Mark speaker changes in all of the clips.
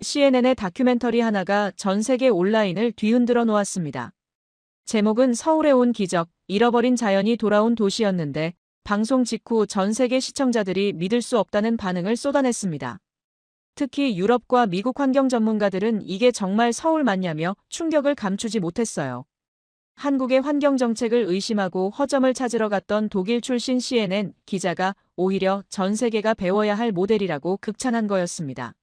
Speaker 1: CNN의 다큐멘터리 하나가 전 세계 온라인을 뒤흔들어 놓았습니다. 제목은 서울에 온 기적, 잃어버린 자연이 돌아온 도시였는데 방송 직후 전 세계 시청자들이 믿을 수 없다는 반응을 쏟아냈습니다. 특히 유럽과 미국 환경 전문가들은 이게 정말 서울 맞냐며 충격을 감추지 못했어요. 한국의 환경 정책을 의심하고 허점을 찾으러 갔던 독일 출신 CNN 기자가 오히려 전 세계가 배워야 할 모델이라고 극찬한 거였습니다.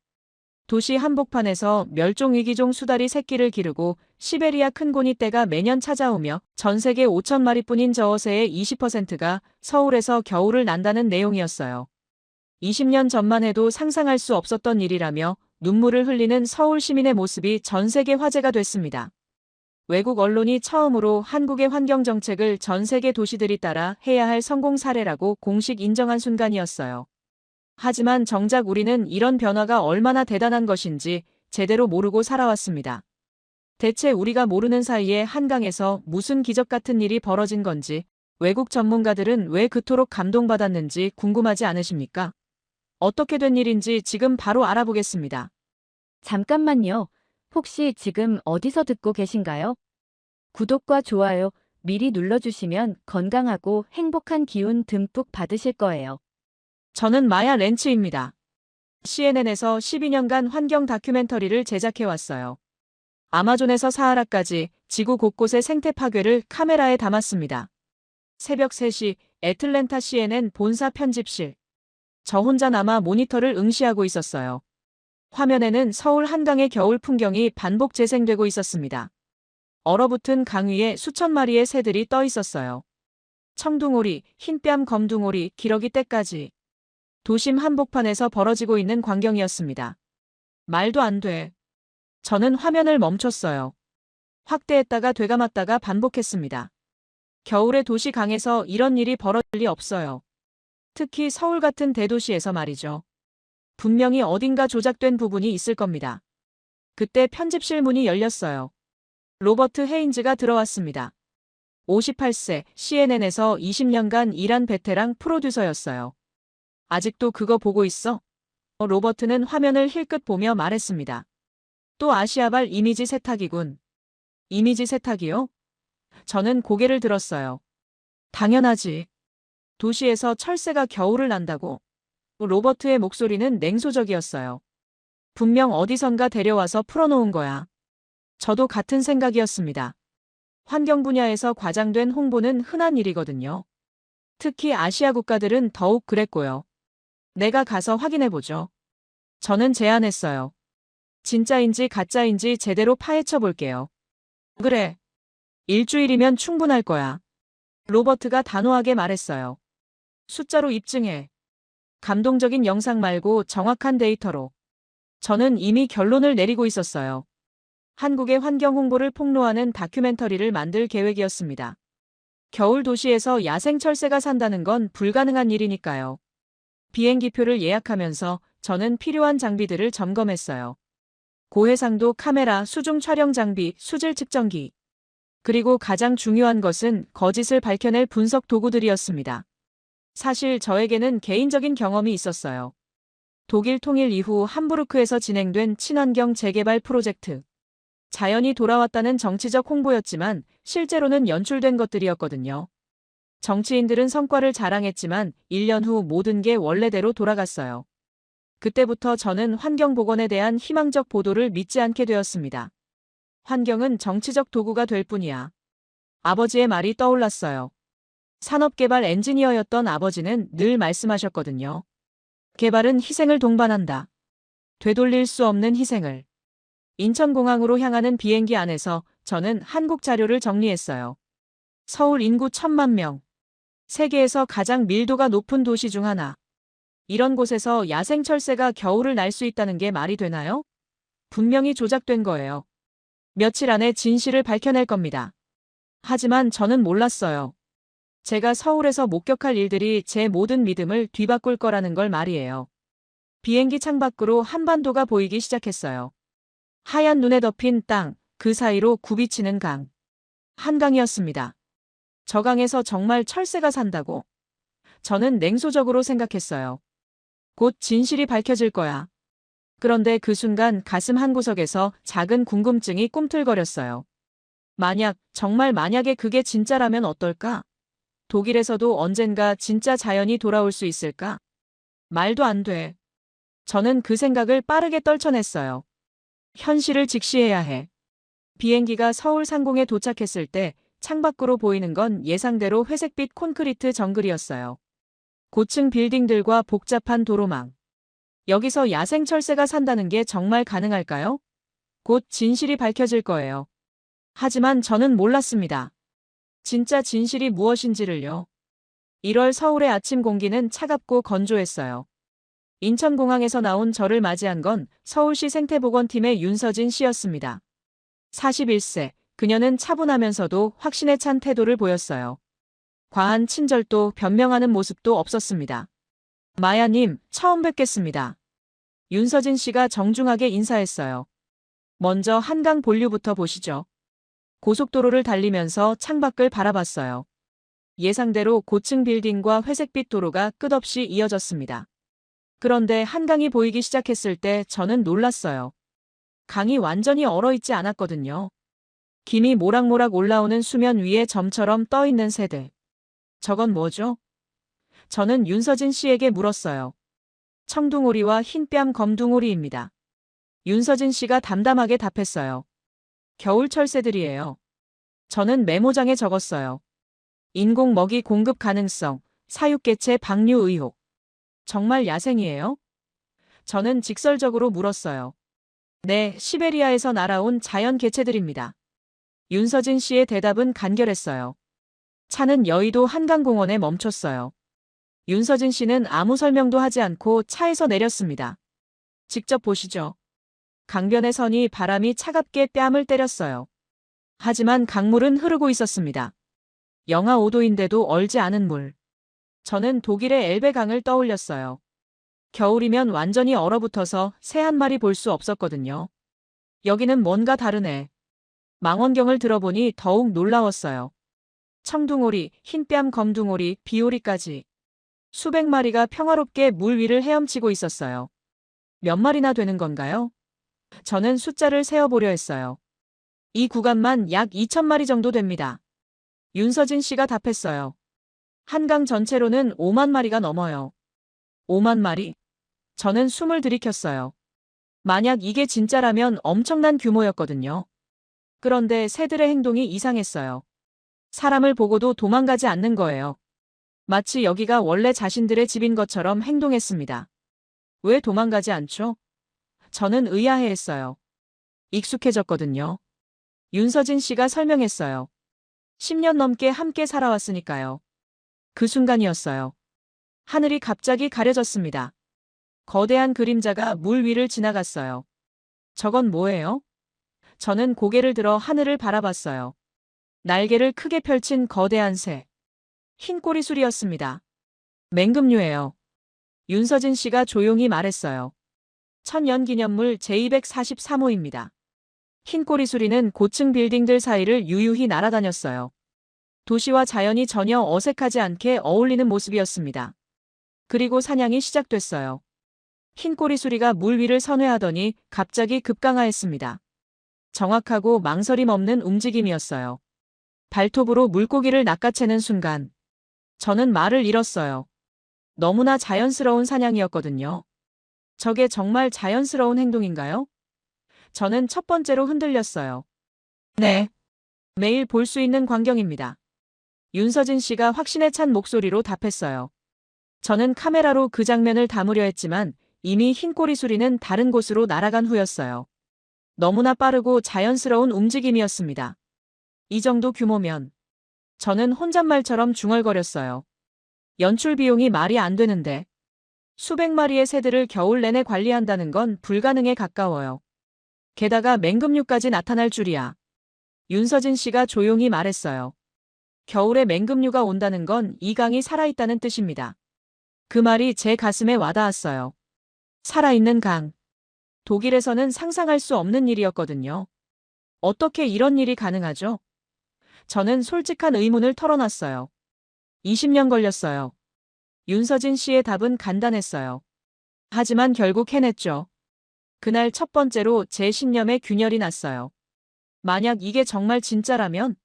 Speaker 1: 도시 한복판에서 멸종위기종 수달이 새끼를 기르고 시베리아 큰고니 떼가 매년 찾아오며 전 세계 5천 마리뿐인 저어새의 20%가 서울에서 겨울을 난다는 내용이었어요. 20년 전만 해도 상상할 수 없었던 일이라며 눈물을 흘리는 서울 시민의 모습이 전 세계 화제가 됐습니다. 외국 언론이 처음으로 한국의 환경 정책을 전 세계 도시들이 따라 해야 할 성공 사례라고 공식 인정한 순간이었어요. 하지만 정작 우리는 이런 변화가 얼마나 대단한 것인지 제대로 모르고 살아왔습니다. 대체 우리가 모르는 사이에 한강에서 무슨 기적 같은 일이 벌어진 건지 외국 전문가들은 왜 그토록 감동받았는지 궁금하지 않으십니까? 어떻게 된 일인지 지금 바로 알아보겠습니다.
Speaker 2: 잠깐만요. 혹시 지금 어디서 듣고 계신가요? 구독과 좋아요 미리 눌러주시면 건강하고 행복한 기운 듬뿍 받으실 거예요.
Speaker 1: 저는 마야 렌츠입니다. CNN에서 12년간 환경 다큐멘터리를 제작해왔어요. 아마존에서 사하라까지 지구 곳곳의 생태 파괴를 카메라에 담았습니다. 새벽 3시 애틀랜타 CNN 본사 편집실. 저 혼자 남아 모니터를 응시하고 있었어요. 화면에는 서울 한강의 겨울 풍경이 반복 재생되고 있었습니다. 얼어붙은 강 위에 수천 마리의 새들이 떠 있었어요. 청둥오리, 흰뺨 검둥오리, 기러기 떼까지. 도심 한복판에서 벌어지고 있는 광경이었습니다. 말도 안 돼. 저는 화면을 멈췄어요. 확대했다가 되감았다가 반복했습니다. 겨울의 도시 강에서 이런 일이 벌어질 리 없어요. 특히 서울 같은 대도시에서 말이죠. 분명히 어딘가 조작된 부분이 있을 겁니다. 그때 편집실 문이 열렸어요. 로버트 헤인즈가 들어왔습니다. 58세, CNN에서 20년간 일한 베테랑 프로듀서였어요. 아직도 그거 보고 있어? 로버트는 화면을 힐끗 보며 말했습니다. 또 아시아발 이미지 세탁이군. 이미지 세탁이요? 저는 고개를 들었어요. 당연하지. 도시에서 철새가 겨울을 난다고. 로버트의 목소리는 냉소적이었어요. 분명 어디선가 데려와서 풀어놓은 거야. 저도 같은 생각이었습니다. 환경 분야에서 과장된 홍보는 흔한 일이거든요. 특히 아시아 국가들은 더욱 그랬고요. 내가 가서 확인해보죠. 저는 제안했어요. 진짜인지 가짜인지 제대로 파헤쳐 볼게요. 그래. 일주일이면 충분할 거야. 로버트가 단호하게 말했어요. 숫자로 입증해. 감동적인 영상 말고 정확한 데이터로. 저는 이미 결론을 내리고 있었어요. 한국의 환경 홍보를 폭로하는 다큐멘터리를 만들 계획이었습니다. 겨울 도시에서 야생 철새가 산다는 건 불가능한 일이니까요. 비행기표를 예약하면서 저는 필요한 장비들을 점검했어요. 고해상도 카메라, 수중 촬영 장비, 수질 측정기. 그리고 가장 중요한 것은 거짓을 밝혀낼 분석 도구들이었습니다. 사실 저에게는 개인적인 경험이 있었어요. 독일 통일 이후 함부르크에서 진행된 친환경 재개발 프로젝트. 자연이 돌아왔다는 정치적 홍보였지만 실제로는 연출된 것들이었거든요. 정치인들은 성과를 자랑했지만 1년 후 모든 게 원래대로 돌아갔어요. 그때부터 저는 환경보건에 대한 희망적 보도를 믿지 않게 되었습니다. 환경은 정치적 도구가 될 뿐이야. 아버지의 말이 떠올랐어요. 산업개발 엔지니어였던 아버지는 늘 말씀하셨거든요. 개발은 희생을 동반한다. 되돌릴 수 없는 희생을. 인천공항으로 향하는 비행기 안에서 저는 한국 자료를 정리했어요. 서울 인구 1,000만 명. 세계에서 가장 밀도가 높은 도시 중 하나. 이런 곳에서 야생 철새가 겨울을 날 수 있다는 게 말이 되나요? 분명히 조작된 거예요. 며칠 안에 진실을 밝혀낼 겁니다. 하지만 저는 몰랐어요. 제가 서울에서 목격할 일들이 제 모든 믿음을 뒤바꿀 거라는 걸 말이에요. 비행기 창밖으로 한반도가 보이기 시작했어요. 하얀 눈에 덮인 땅, 그 사이로 굽이치는 강. 한강이었습니다. 저 강에서 정말 철새가 산다고? 저는 냉소적으로 생각했어요. 곧 진실이 밝혀질 거야. 그런데 그 순간 가슴 한구석에서 작은 궁금증이 꿈틀거렸어요. 정말 만약에 그게 진짜라면 어떨까? 독일에서도 언젠가 진짜 자연이 돌아올 수 있을까? 말도 안 돼. 저는 그 생각을 빠르게 떨쳐냈어요. 현실을 직시해야 해. 비행기가 서울 상공에 도착했을 때 창밖으로 보이는 건 예상대로 회색빛 콘크리트 정글이었어요. 고층 빌딩들과 복잡한 도로망. 여기서 야생 철새가 산다는 게 정말 가능할까요? 곧 진실이 밝혀질 거예요. 하지만 저는 몰랐습니다. 진짜 진실이 무엇인지를요. 1월 서울의 아침 공기는 차갑고 건조했어요. 인천공항에서 나온 저를 맞이한 건 서울시 생태보건팀의 윤서진 씨였습니다. 41세, 그녀는 차분하면서도 확신에 찬 태도를 보였어요. 과한 친절도 변명하는 모습도 없었습니다. 마야님, 처음 뵙겠습니다. 윤서진 씨가 정중하게 인사했어요. 먼저 한강 본류부터 보시죠. 고속도로를 달리면서 창밖을 바라봤어요. 예상대로 고층 빌딩과 회색빛 도로가 끝없이 이어졌습니다. 그런데 한강이 보이기 시작했을 때 저는 놀랐어요. 강이 완전히 얼어있지 않았거든요. 김이 모락모락 올라오는 수면 위에 점처럼 떠있는 새들. 저건 뭐죠? 저는 윤서진 씨에게 물었어요. 청둥오리와 흰뺨 검둥오리입니다. 윤서진 씨가 담담하게 답했어요. 겨울철 새들이에요. 저는 메모장에 적었어요. 인공 먹이 공급 가능성, 사육개체 방류 의혹. 정말 야생이에요? 저는 직설적으로 물었어요. 네, 시베리아에서 날아온 자연 개체들입니다. 윤서진 씨의 대답은 간결했어요. 차는 여의도 한강공원에 멈췄어요. 윤서진 씨는 아무 설명도 하지 않고 차에서 내렸습니다. 직접 보시죠. 강변의 선이 바람이 차갑게 뺨을 때렸어요. 하지만 강물은 흐르고 있었습니다. 영하 5도인데도 얼지 않은 물. 저는 독일의 엘베강을 떠올렸어요. 겨울이면 완전히 얼어붙어서 새 한 마리 볼 수 없었거든요. 여기는 뭔가 다르네. 망원경을 들어보니 더욱 놀라웠어요. 청둥오리, 흰뺨 검둥오리, 비오리까지. 수백 마리가 평화롭게 물 위를 헤엄치고 있었어요. 몇 마리나 되는 건가요? 저는 숫자를 세어보려 했어요. 이 구간만 약 2,000마리 정도 됩니다. 윤서진 씨가 답했어요. 한강 전체로는 5만 마리가 넘어요. 5만 마리? 저는 숨을 들이켰어요. 만약 이게 진짜라면 엄청난 규모였거든요. 그런데 새들의 행동이 이상했어요. 사람을 보고도 도망가지 않는 거예요. 마치 여기가 원래 자신들의 집인 것처럼 행동했습니다. 왜 도망가지 않죠? 저는 의아해했어요. 익숙해졌거든요. 윤서진 씨가 설명했어요. 10년 넘게 함께 살아왔으니까요. 그 순간이었어요. 하늘이 갑자기 가려졌습니다. 거대한 그림자가 물 위를 지나갔어요. 저건 뭐예요? 저는 고개를 들어 하늘을 바라봤어요. 날개를 크게 펼친 거대한 새. 흰 꼬리술이었습니다. 맹금류예요. 윤서진 씨가 조용히 말했어요. 천년기념물 제243호입니다. 흰 꼬리수리는 고층 빌딩들 사이를 유유히 날아다녔어요. 도시와 자연이 전혀 어색하지 않게 어울리는 모습이었습니다. 그리고 사냥이 시작됐어요. 흰 꼬리수리가 물 위를 선회하더니 갑자기 급강하했습니다. 정확하고 망설임 없는 움직임이었어요. 발톱으로 물고기를 낚아채는 순간 저는 말을 잃었어요. 너무나 자연스러운 사냥이었거든요. 저게 정말 자연스러운 행동인가요? 저는 첫 번째로 흔들렸어요. 네. 매일 볼 수 있는 광경입니다. 윤서진 씨가 확신에 찬 목소리로 답했어요. 저는 카메라로 그 장면을 담으려 했지만 이미 흰 꼬리수리는 다른 곳으로 날아간 후였어요. 너무나 빠르고 자연스러운 움직임이었습니다. 이 정도 규모면 저는 혼잣말처럼 중얼거렸어요. 연출 비용이 말이 안 되는데 수백 마리의 새들을 겨울 내내 관리한다는 건 불가능에 가까워요. 게다가 맹금류까지 나타날 줄이야. 윤서진 씨가 조용히 말했어요. 겨울에 맹금류가 온다는 건 이 강이 살아있다는 뜻입니다. 그 말이 제 가슴에 와닿았어요. 살아있는 강. 독일에서는 상상할 수 없는 일이었거든요. 어떻게 이런 일이 가능하죠? 저는 솔직한 의문을 털어놨어요. 20년 걸렸어요. 윤서진 씨의 답은 간단했어요. 하지만 결국 해냈죠. 그날 첫 번째로 제 신념에 균열이 났어요. 만약 이게 정말 진짜라면,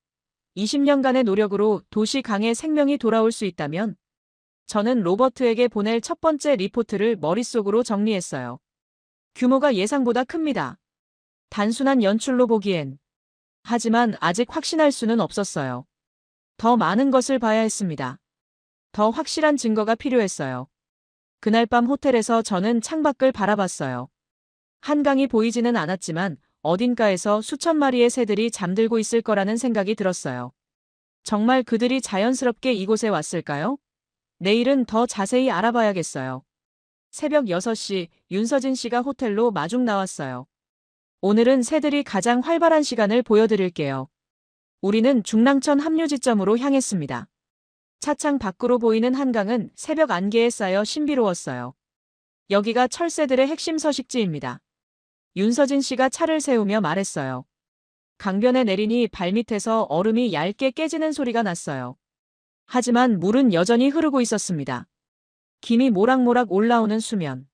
Speaker 1: 20년간의 노력으로 도시 강의 생명이 돌아올 수 있다면, 저는 로버트에게 보낼 첫 번째 리포트를 머릿속으로 정리했어요. 규모가 예상보다 큽니다. 단순한 연출로 보기엔. 하지만 아직 확신할 수는 없었어요. 더 많은 것을 봐야 했습니다. 더 확실한 증거가 필요했어요. 그날 밤 호텔에서 저는 창밖을 바라봤어요. 한강이 보이지는 않았지만 어딘가에서 수천 마리의 새들이 잠들고 있을 거라는 생각이 들었어요. 정말 그들이 자연스럽게 이곳에 왔을까요? 내일은 더 자세히 알아봐야겠어요. 새벽 6시 윤서진 씨가 호텔로 마중 나왔어요. 오늘은 새들이 가장 활발한 시간을 보여드릴게요. 우리는 중랑천 합류 지점으로 향했습니다. 차창 밖으로 보이는 한강은 새벽 안개에 쌓여 신비로웠어요. 여기가 철새들의 핵심 서식지입니다. 윤서진 씨가 차를 세우며 말했어요. 강변에 내리니 발밑에서 얼음이 얇게 깨지는 소리가 났어요. 하지만 물은 여전히 흐르고 있었습니다. 김이 모락모락 올라오는 수면.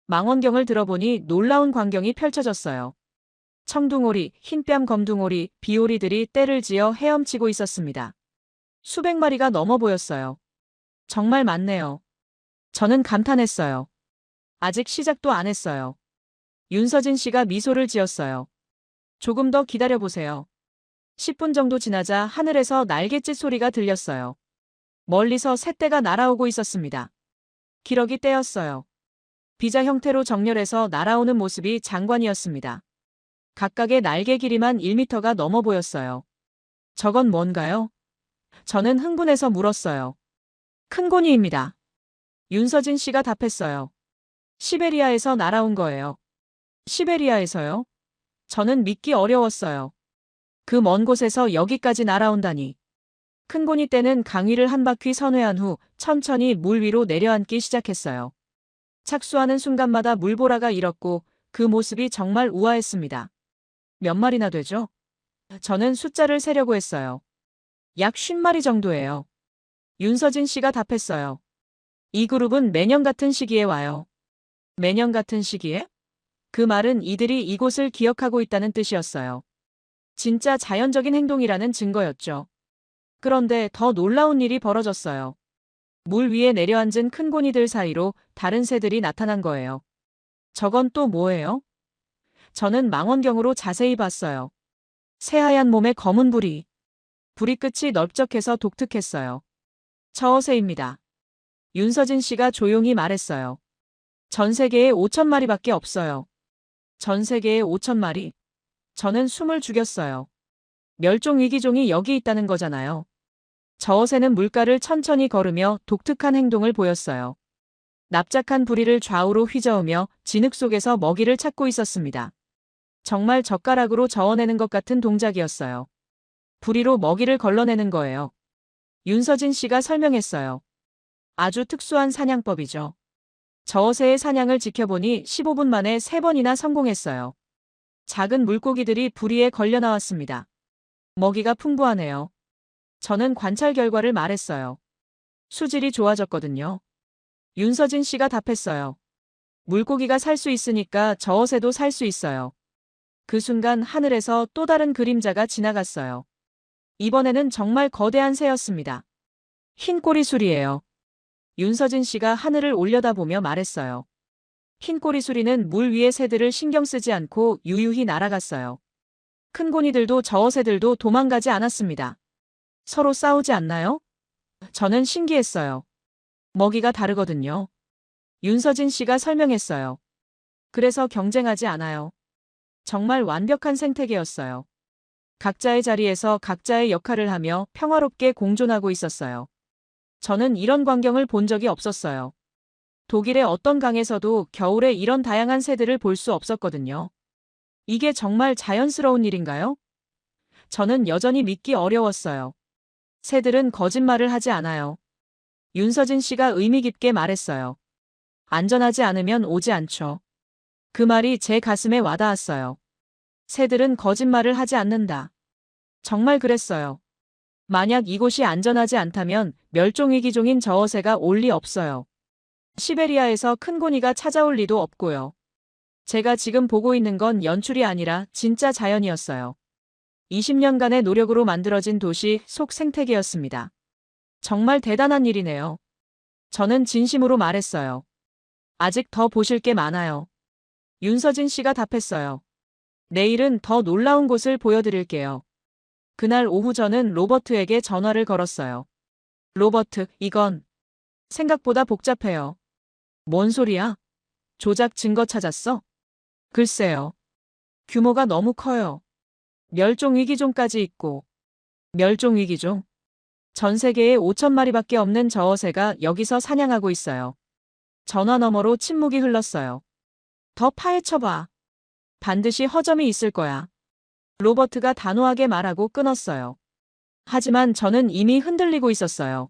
Speaker 1: 망원경을 들어보니 놀라운 광경이 펼쳐졌어요. 청둥오리, 흰뺨 검둥오리, 비오리들이 떼를 지어 헤엄치고 있었습니다. 수백 마리가 넘어 보였어요. 정말 많네요. 저는 감탄했어요. 아직 시작도 안 했어요. 윤서진 씨가 미소를 지었어요. 조금 더 기다려보세요. 10분 정도 지나자 하늘에서 날갯짓 소리가 들렸어요. 멀리서 새떼가 날아오고 있었습니다. 기러기 떼였어요. 비자 형태로 정렬해서 날아오는 모습이 장관이었습니다. 각각의 날개 길이만 1미터가 넘어 보였어요. 저건 뭔가요? 저는 흥분해서 물었어요. 큰고니입니다. 윤서진 씨가 답했어요. 시베리아에서 날아온 거예요. 시베리아에서요? 저는 믿기 어려웠어요. 그 먼 곳에서 여기까지 날아온다니. 큰고니 떼는 강위를 한 바퀴 선회한 후 천천히 물 위로 내려앉기 시작했어요. 착수하는 순간마다 물보라가 일었고 그 모습이 정말 우아했습니다. 몇 마리나 되죠? 저는 숫자를 세려고 했어요. 약 50마리 정도예요. 윤서진 씨가 답했어요. 이 그룹은 매년 같은 시기에 와요. 매년 같은 시기에? 그 말은 이들이 이곳을 기억하고 있다는 뜻이었어요. 진짜 자연적인 행동이라는 증거였죠. 그런데 더 놀라운 일이 벌어졌어요. 물 위에 내려앉은 큰 고니들 사이로 다른 새들이 나타난 거예요. 저건 또 뭐예요? 저는 망원경으로 자세히 봤어요. 새하얀 몸에 검은 부리. 부리 끝이 넓적해서 독특했어요. 처어새입니다. 윤서진 씨가 조용히 말했어요. 전 세계에 5,000마리밖에 없어요. 전 세계에 5,000마리? 저는 숨을 죽였어요. 멸종위기종이 여기 있다는 거잖아요. 저어새는 물가를 천천히 걸으며 독특한 행동을 보였어요. 납작한 부리를 좌우로 휘저으며 진흙 속에서 먹이를 찾고 있었습니다. 정말 젓가락으로 저어내는 것 같은 동작이었어요. 부리로 먹이를 걸러내는 거예요. 윤서진 씨가 설명했어요. 아주 특수한 사냥법이죠. 저어새의 사냥을 지켜보니 15분 만에 3번이나 성공했어요. 작은 물고기들이 부리에 걸려 나왔습니다. 먹이가 풍부하네요. 저는 관찰 결과를 말했어요. 수질이 좋아졌거든요. 윤서진 씨가 답했어요. 물고기가 살 수 있으니까 저어새도 살 수 있어요. 그 순간 하늘에서 또 다른 그림자가 지나갔어요. 이번에는 정말 거대한 새였습니다. 흰 꼬리수리예요. 윤서진 씨가 하늘을 올려다보며 말했어요. 흰 꼬리수리는 물 위의 새들을 신경 쓰지 않고 유유히 날아갔어요. 큰 고니들도 저어새들도 도망가지 않았습니다. 서로 싸우지 않나요? 저는 신기했어요. 먹이가 다르거든요. 윤서진 씨가 설명했어요. 그래서 경쟁하지 않아요. 정말 완벽한 생태계였어요. 각자의 자리에서 각자의 역할을 하며 평화롭게 공존하고 있었어요. 저는 이런 광경을 본 적이 없었어요. 독일의 어떤 강에서도 겨울에 이런 다양한 새들을 볼 수 없었거든요. 이게 정말 자연스러운 일인가요? 저는 여전히 믿기 어려웠어요. 새들은 거짓말을 하지 않아요. 윤서진 씨가 의미 깊게 말했어요. 안전하지 않으면 오지 않죠. 그 말이 제 가슴에 와닿았어요. 새들은 거짓말을 하지 않는다. 정말 그랬어요. 만약 이곳이 안전하지 않다면 멸종위기종인 저어새가 올 리 없어요. 시베리아에서 큰 고니가 찾아올 리도 없고요. 제가 지금 보고 있는 건 연출이 아니라 진짜 자연이었어요. 20년간의 노력으로 만들어진 도시 속 생태계였습니다. 정말 대단한 일이네요. 저는 진심으로 말했어요. 아직 더 보실 게 많아요. 윤서진 씨가 답했어요. 내일은 더 놀라운 곳을 보여드릴게요. 그날 오후 저는 로버트에게 전화를 걸었어요. 로버트, 이건 생각보다 복잡해요. 뭔 소리야? 조작 증거 찾았어? 글쎄요. 규모가 너무 커요. 멸종위기종까지 있고. 멸종위기종? 전 세계에 5천 마리밖에 없는 저 어새가 여기서 사냥하고 있어요. 전화 너머로 침묵이 흘렀어요. 더 파헤쳐봐. 반드시 허점이 있을 거야. 로버트가 단호하게 말하고 끊었어요. 하지만 저는 이미 흔들리고 있었어요.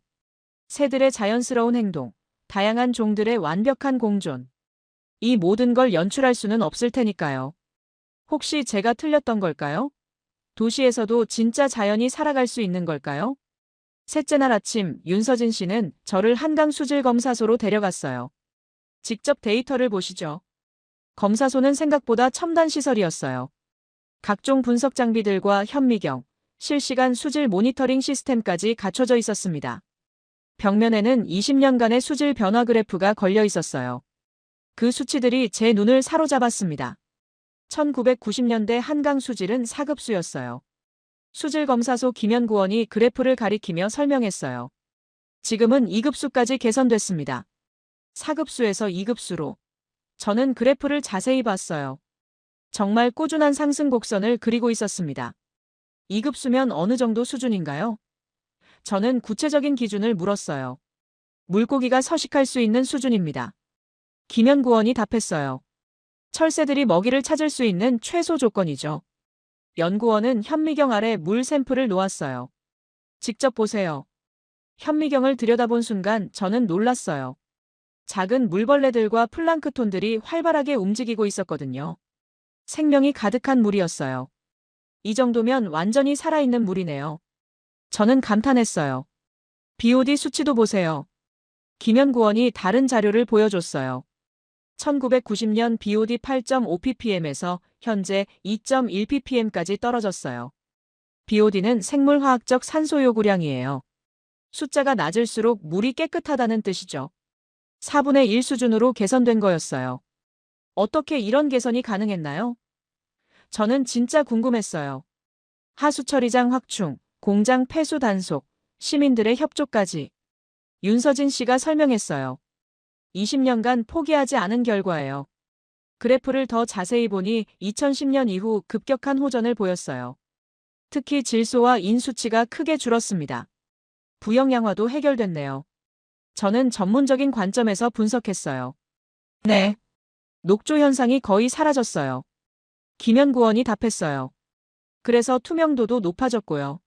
Speaker 1: 새들의 자연스러운 행동, 다양한 종들의 완벽한 공존. 이 모든 걸 연출할 수는 없을 테니까요. 혹시 제가 틀렸던 걸까요? 도시에서도 진짜 자연이 살아갈 수 있는 걸까요? 셋째 날 아침 윤서진 씨는 저를 한강 수질 검사소로 데려갔어요. 직접 데이터를 보시죠. 검사소는 생각보다 첨단 시설이었어요. 각종 분석 장비들과 현미경, 실시간 수질 모니터링 시스템까지 갖춰져 있었습니다. 벽면에는 20년간의 수질 변화 그래프가 걸려 있었어요. 그 수치들이 제 눈을 사로잡았습니다. 1990년대 한강 수질은 4급수였어요. 수질검사소 김연구원이 그래프를 가리키며 설명했어요. 지금은 2급수까지 개선됐습니다. 4급수에서 2급수로. 저는 그래프를 자세히 봤어요. 정말 꾸준한 상승 곡선을 그리고 있었습니다. 2급수면 어느 정도 수준인가요? 저는 구체적인 기준을 물었어요. 물고기가 서식할 수 있는 수준입니다. 김연구원이 답했어요. 철새들이 먹이를 찾을 수 있는 최소 조건이죠. 연구원은 현미경 아래 물 샘플을 놓았어요. 직접 보세요. 현미경을 들여다본 순간 저는 놀랐어요. 작은 물벌레들과 플랑크톤들이 활발하게 움직이고 있었거든요. 생명이 가득한 물이었어요. 이 정도면 완전히 살아있는 물이네요. 저는 감탄했어요. BOD 수치도 보세요. 김연구원이 다른 자료를 보여줬어요. 1990년 BOD 8.5ppm에서 현재 2.1ppm까지 떨어졌어요. BOD는 생물화학적 산소 요구량이에요. 숫자가 낮을수록 물이 깨끗하다는 뜻이죠. 4분의 1 수준으로 개선된 거였어요. 어떻게 이런 개선이 가능했나요? 저는 진짜 궁금했어요. 하수 처리장 확충, 공장 폐수 단속, 시민들의 협조까지. 윤서진 씨가 설명했어요. 20년간 포기하지 않은 결과예요. 그래프를 더 자세히 보니 2010년 이후 급격한 호전을 보였어요. 특히 질소와 인 수치가 크게 줄었습니다. 부영 양화도 해결됐네요. 저는 전문적인 관점에서 분석했어요. 네. 녹조 현상이 거의 사라졌어요. 김연구원이 답했어요. 그래서 투명도도 높아졌고요.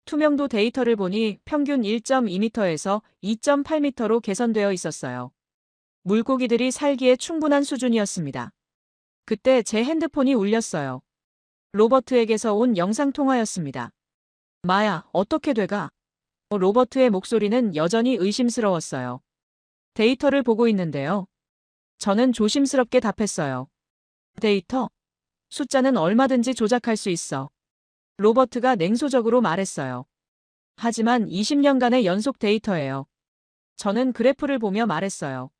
Speaker 1: 투명도 데이터를 보니 평균 1.2m에서 2.8m로 개선되어 있었어요. 물고기들이 살기에 충분한 수준이었습니다. 그때 제 핸드폰이 울렸어요. 로버트에게서 온 영상통화였습니다. 마야, 어떻게 돼가? 로버트의 목소리는 여전히 의심스러웠어요. 데이터를 보고 있는데요. 저는 조심스럽게 답했어요. 데이터? 숫자는 얼마든지 조작할 수 있어. 로버트가 냉소적으로 말했어요. 하지만 20년간의 연속 데이터예요. 저는 그래프를 보며 말했어요.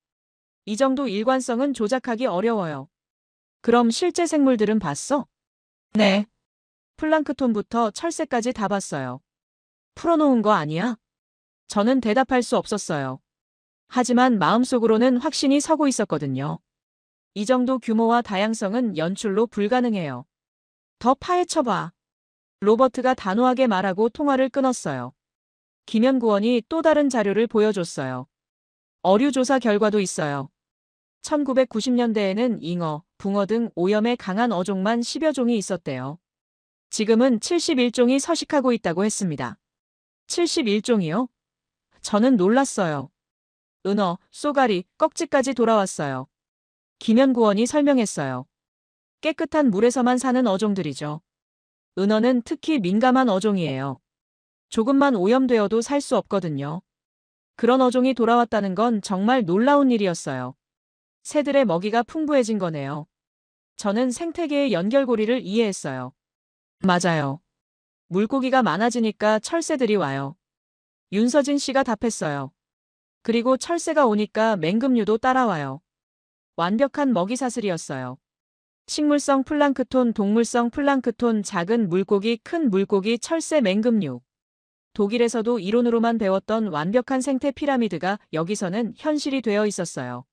Speaker 1: 이 정도 일관성은 조작하기 어려워요. 그럼 실제 생물들은 봤어? 네. 플랑크톤부터 철새까지 다 봤어요. 풀어놓은 거 아니야? 저는 대답할 수 없었어요. 하지만 마음속으로는 확신이 서고 있었거든요. 이 정도 규모와 다양성은 연출로 불가능해요. 더 파헤쳐봐. 로버트가 단호하게 말하고 통화를 끊었어요. 김연구원이 또 다른 자료를 보여줬어요. 어류 조사 결과도 있어요. 1990년대에는 잉어, 붕어 등 오염에 강한 어종만 10여 종이 있었대요. 지금은 71종이 서식하고 있다고 했습니다. 71종이요? 저는 놀랐어요. 은어, 쏘가리, 꺽지까지 돌아왔어요. 김연구원이 설명했어요. 깨끗한 물에서만 사는 어종들이죠. 은어는 특히 민감한 어종이에요. 조금만 오염되어도 살 수 없거든요. 그런 어종이 돌아왔다는 건 정말 놀라운 일이었어요. 새들의 먹이가 풍부해진 거네요. 저는 생태계의 연결고리를 이해했어요. 맞아요. 물고기가 많아지니까 철새들이 와요. 윤서진 씨가 답했어요. 그리고 철새가 오니까 맹금류도 따라와요. 완벽한 먹이사슬이었어요. 식물성 플랑크톤, 동물성 플랑크톤, 작은 물고기, 큰 물고기, 철새, 맹금류. 독일에서도 이론으로만 배웠던 완벽한 생태 피라미드가 여기서는 현실이 되어 있었어요.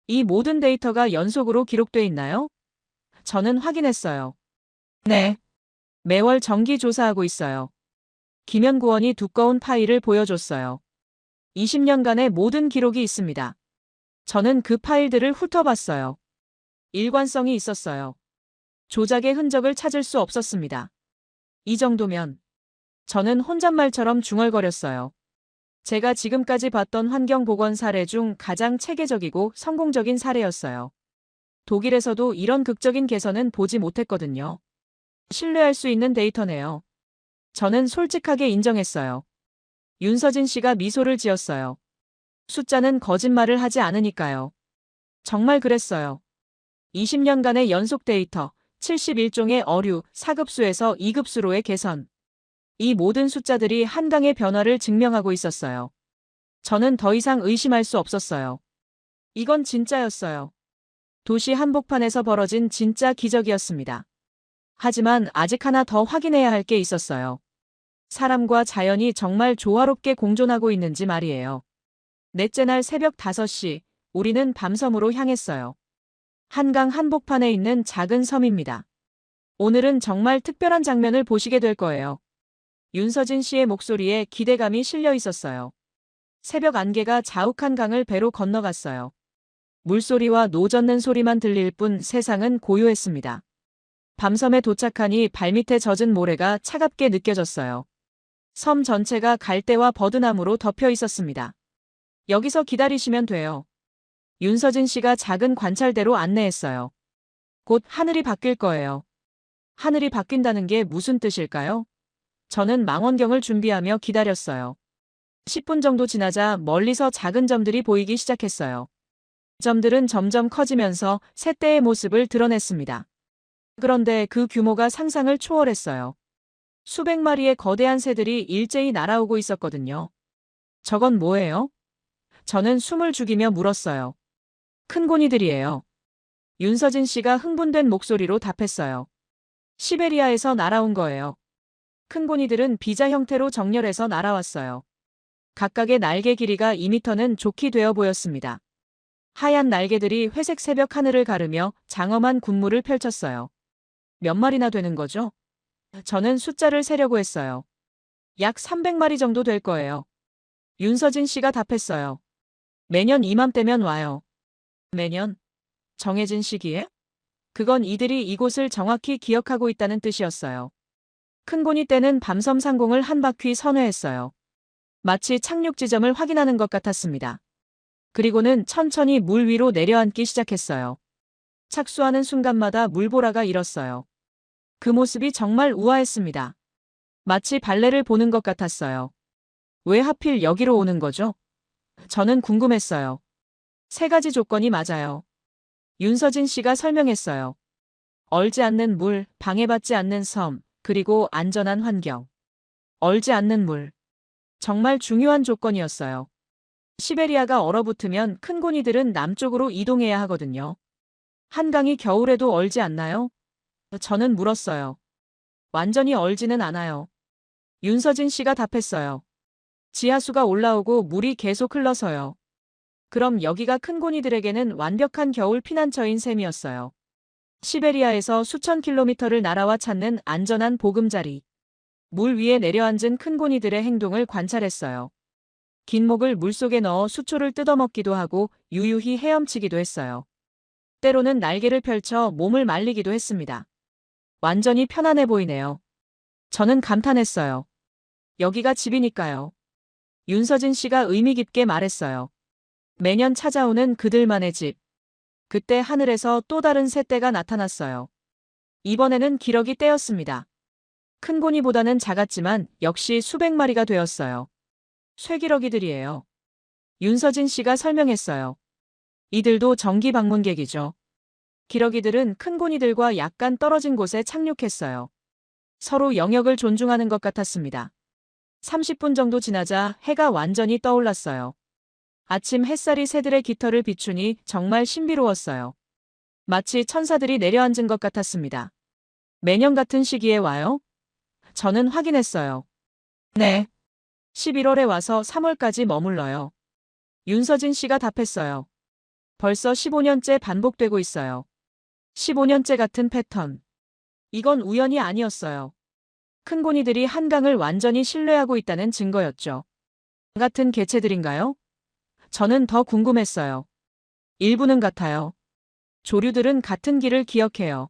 Speaker 1: 이 모든 데이터가 연속으로 기록돼 있나요? 저는 확인했어요. 네. 매월 정기 조사하고 있어요. 김연구원이 두꺼운 파일을 보여줬어요. 20년간의 모든 기록이 있습니다. 저는 그 파일들을 훑어봤어요. 일관성이 있었어요. 조작의 흔적을 찾을 수 없었습니다. 이 정도면 저는 혼잣말처럼 중얼거렸어요. 제가 지금까지 봤던 환경보건 사례 중 가장 체계적이고 성공적인 사례였어요. 독일에서도 이런 극적인 개선은 보지 못했거든요. 신뢰할 수 있는 데이터네요. 저는 솔직하게 인정했어요. 윤서진 씨가 미소를 지었어요. 숫자는 거짓말을 하지 않으니까요. 정말 그랬어요. 20년간의 연속 데이터, 71종의 어류, 4급수에서 2급수로의 개선. 이 모든 숫자들이 한강의 변화를 증명하고 있었어요. 저는 더 이상 의심할 수 없었어요. 이건 진짜였어요. 도시 한복판에서 벌어진 진짜 기적이었습니다. 하지만 아직 하나 더 확인해야 할 게 있었어요. 사람과 자연이 정말 조화롭게 공존하고 있는지 말이에요. 넷째 날 새벽 5시, 우리는 밤섬으로 향했어요. 한강 한복판에 있는 작은 섬입니다. 오늘은 정말 특별한 장면을 보시게 될 거예요. 윤서진 씨의 목소리에 기대감이 실려 있었어요. 새벽 안개가 자욱한 강을 배로 건너갔어요. 물소리와 노 젓는 소리만 들릴 뿐 세상은 고요했습니다. 밤섬에 도착하니 발밑에 젖은 모래가 차갑게 느껴졌어요. 섬 전체가 갈대와 버드나무로 덮여 있었습니다. 여기서 기다리시면 돼요. 윤서진 씨가 작은 관찰대로 안내했어요. 곧 하늘이 바뀔 거예요. 하늘이 바뀐다는 게 무슨 뜻일까요? 저는 망원경을 준비하며 기다렸어요. 10분 정도 지나자 멀리서 작은 점들이 보이기 시작했어요. 점들은 점점 커지면서 새떼의 모습을 드러냈습니다. 그런데 그 규모가 상상을 초월했어요. 수백 마리의 거대한 새들이 일제히 날아오고 있었거든요. 저건 뭐예요? 저는 숨을 죽이며 물었어요. 큰 고니들이에요. 윤서진 씨가 흥분된 목소리로 답했어요. 시베리아에서 날아온 거예요. 큰 고니들은 비자 형태로 정렬해서 날아왔어요. 각각의 날개 길이가 2m는 좋게 되어 보였습니다. 하얀 날개들이 회색 새벽 하늘을 가르며 장엄한 군무를 펼쳤어요. 몇 마리나 되는 거죠? 저는 숫자를 세려고 했어요. 약 300마리 정도 될 거예요. 윤서진 씨가 답했어요. 매년 이맘때면 와요. 매년? 정해진 시기에? 그건 이들이 이곳을 정확히 기억하고 있다는 뜻이었어요. 큰 고니 떼는 밤섬 상공을 한 바퀴 선회했어요. 마치 착륙 지점을 확인하는 것 같았습니다. 그리고는 천천히 물 위로 내려앉기 시작했어요. 착수하는 순간마다 물보라가 일었어요. 그 모습이 정말 우아했습니다. 마치 발레를 보는 것 같았어요. 왜 하필 여기로 오는 거죠? 저는 궁금했어요. 세 가지 조건이 맞아요. 윤서진 씨가 설명했어요. 얼지 않는 물, 방해받지 않는 섬, 그리고 안전한 환경. 얼지 않는 물. 정말 중요한 조건이었어요. 시베리아가 얼어붙으면 큰 고니들은 남쪽으로 이동해야 하거든요. 한강이 겨울에도 얼지 않나요? 저는 물었어요. 완전히 얼지는 않아요. 윤서진 씨가 답했어요. 지하수가 올라오고 물이 계속 흘러서요. 그럼 여기가 큰 고니들에게는 완벽한 겨울 피난처인 셈이었어요. 시베리아에서 수천 킬로미터를 날아와 찾는 안전한 보금자리. 물 위에 내려앉은 큰 고니들의 행동을 관찰했어요. 긴 목을 물속에 넣어 수초를 뜯어먹기도 하고 유유히 헤엄치기도 했어요. 때로는 날개를 펼쳐 몸을 말리기도 했습니다. 완전히 편안해 보이네요. 저는 감탄했어요. 여기가 집이니까요. 윤서진 씨가 의미 깊게 말했어요. 매년 찾아오는 그들만의 집. 그때 하늘에서 또 다른 새떼가 나타났어요. 이번에는 기러기 떼였습니다. 큰 고니보다는 작았지만 역시 수백 마리가 되었어요. 쇠기러기들이에요. 윤서진 씨가 설명했어요. 이들도 정기 방문객이죠. 기러기들은 큰 고니들과 약간 떨어진 곳에 착륙했어요. 서로 영역을 존중하는 것 같았습니다. 30분 정도 지나자 해가 완전히 떠올랐어요. 아침 햇살이 새들의 깃털을 비추니 정말 신비로웠어요. 마치 천사들이 내려앉은 것 같았습니다. 매년 같은 시기에 와요? 저는 확인했어요. 네. 11월에 와서 3월까지 머물러요. 윤서진 씨가 답했어요. 벌써 15년째 반복되고 있어요. 15년째 같은 패턴. 이건 우연이 아니었어요. 큰 고니들이 한강을 완전히 신뢰하고 있다는 증거였죠. 같은 개체들인가요? 저는 더 궁금했어요. 일부는 같아요. 조류들은 같은 길을 기억해요.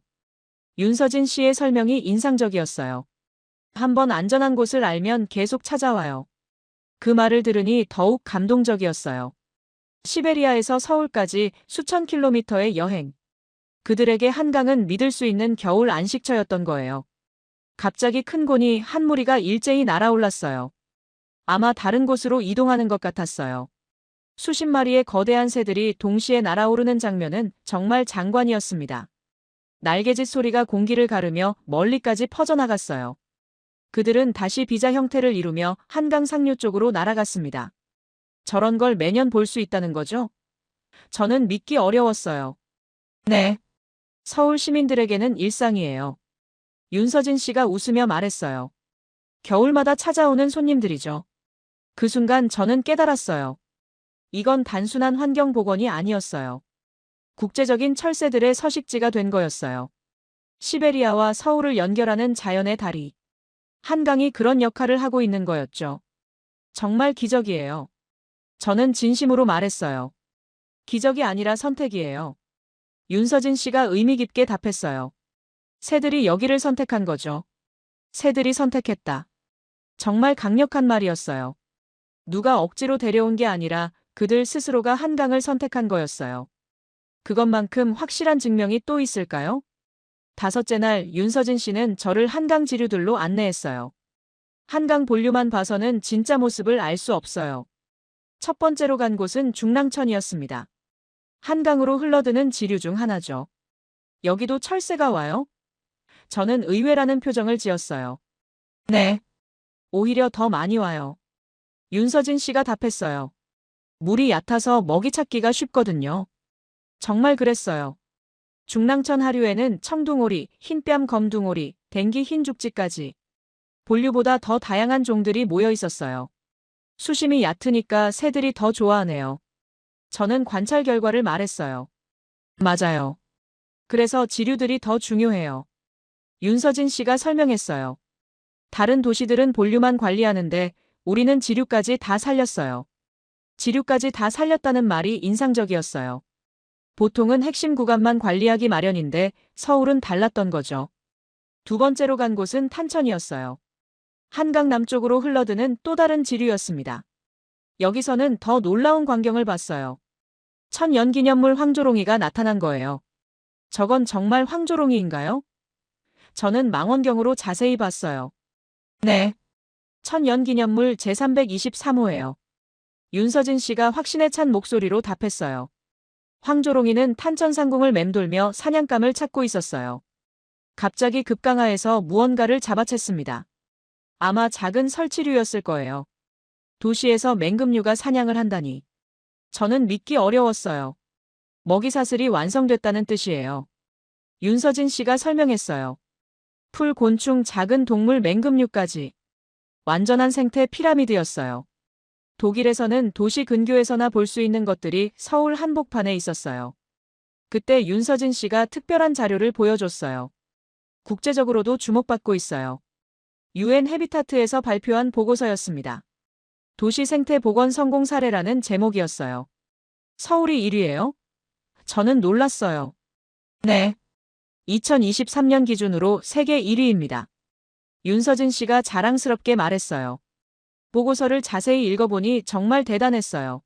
Speaker 1: 윤서진 씨의 설명이 인상적이었어요. 한번 안전한 곳을 알면 계속 찾아와요. 그 말을 들으니 더욱 감동적이었어요. 시베리아에서 서울까지 수천 킬로미터의 여행. 그들에게 한강은 믿을 수 있는 겨울 안식처였던 거예요. 갑자기 큰 고니 한 무리가 일제히 날아올랐어요. 아마 다른 곳으로 이동하는 것 같았어요. 수십 마리의 거대한 새들이 동시에 날아오르는 장면은 정말 장관이었습니다. 날개짓 소리가 공기를 가르며 멀리까지 퍼져나갔어요. 그들은 다시 비자 형태를 이루며 한강 상류 쪽으로 날아갔습니다. 저런 걸 매년 볼 수 있다는 거죠? 저는 믿기 어려웠어요. 네. 서울 시민들에게는 일상이에요. 윤서진 씨가 웃으며 말했어요. 겨울마다 찾아오는 손님들이죠. 그 순간 저는 깨달았어요. 이건 단순한 환경 복원이 아니었어요. 국제적인 철새들의 서식지가 된 거였어요. 시베리아와 서울을 연결하는 자연의 다리. 한강이 그런 역할을 하고 있는 거였죠. 정말 기적이에요. 저는 진심으로 말했어요. 기적이 아니라 선택이에요. 윤서진 씨가 의미 깊게 답했어요. 새들이 여기를 선택한 거죠. 새들이 선택했다. 정말 강력한 말이었어요. 누가 억지로 데려온 게 아니라 그들 스스로가 한강을 선택한 거였어요. 그것만큼 확실한 증명이 또 있을까요? 다섯째 날 윤서진 씨는 저를 한강 지류들로 안내했어요. 한강 본류만 봐서는 진짜 모습을 알 수 없어요. 첫 번째로 간 곳은 중랑천이었습니다. 한강으로 흘러드는 지류 중 하나죠. 여기도 철새가 와요? 저는 의외라는 표정을 지었어요. 네. 오히려 더 많이 와요. 윤서진 씨가 답했어요. 물이 얕아서 먹이 찾기가 쉽거든요. 정말 그랬어요. 중랑천 하류에는 청둥오리, 흰뺨 검둥오리, 댕기 흰죽지까지 본류보다 더 다양한 종들이 모여 있었어요. 수심이 얕으니까 새들이 더 좋아하네요. 저는 관찰 결과를 말했어요. 맞아요. 그래서 지류들이 더 중요해요. 윤서진 씨가 설명했어요. 다른 도시들은 본류만 관리하는데 우리는 지류까지 다 살렸어요. 지류까지 다 살렸다는 말이 인상적이었어요. 보통은 핵심 구간만 관리하기 마련인데 서울은 달랐던 거죠. 두 번째로 간 곳은 탄천이었어요. 한강 남쪽으로 흘러드는 또 다른 지류였습니다. 여기서는 더 놀라운 광경을 봤어요. 천연기념물 황조롱이가 나타난 거예요. 저건 정말 황조롱이인가요? 저는 망원경으로 자세히 봤어요. 네. 천연기념물 제323호예요. 윤서진 씨가 확신에 찬 목소리로 답했어요. 황조롱이는 탄천상공을 맴돌며 사냥감을 찾고 있었어요. 갑자기 급강하에서 무언가를 잡아챘습니다. 아마 작은 설치류였을 거예요. 도시에서 맹금류가 사냥을 한다니. 저는 믿기 어려웠어요. 먹이사슬이 완성됐다는 뜻이에요. 윤서진 씨가 설명했어요. 풀, 곤충, 작은 동물, 맹금류까지. 완전한 생태 피라미드였어요. 독일에서는 도시 근교에서나 볼 수 있는 것들이 서울 한복판에 있었어요. 그때 윤서진 씨가 특별한 자료를 보여줬어요. 국제적으로도 주목받고 있어요. UN 해비타트에서 발표한 보고서였습니다. 도시 생태 복원 성공 사례라는 제목이었어요. 서울이 1위예요? 저는 놀랐어요. 네. 2023년 기준으로 세계 1위입니다. 윤서진 씨가 자랑스럽게 말했어요. 보고서를 자세히 읽어보니 정말 대단했어요.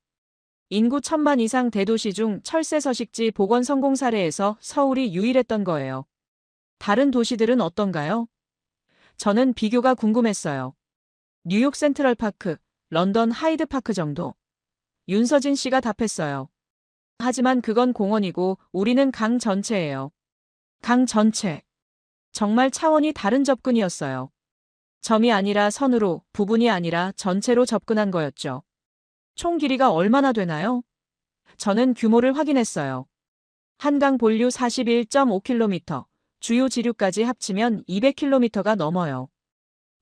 Speaker 1: 인구 1000만 이상 대도시 중 철새 서식지 복원 성공 사례에서 서울이 유일했던 거예요. 다른 도시들은 어떤가요? 저는 비교가 궁금했어요. 뉴욕 센트럴파크, 런던 하이드파크 정도. 윤서진 씨가 답했어요. 하지만 그건 공원이고 우리는 강 전체예요. 강 전체. 정말 차원이 다른 접근이었어요. 점이 아니라 선으로, 부분이 아니라 전체로 접근한 거였죠. 총 길이가 얼마나 되나요? 저는 규모를 확인했어요. 한강 본류 41.5km, 주요 지류까지 합치면 200km가 넘어요.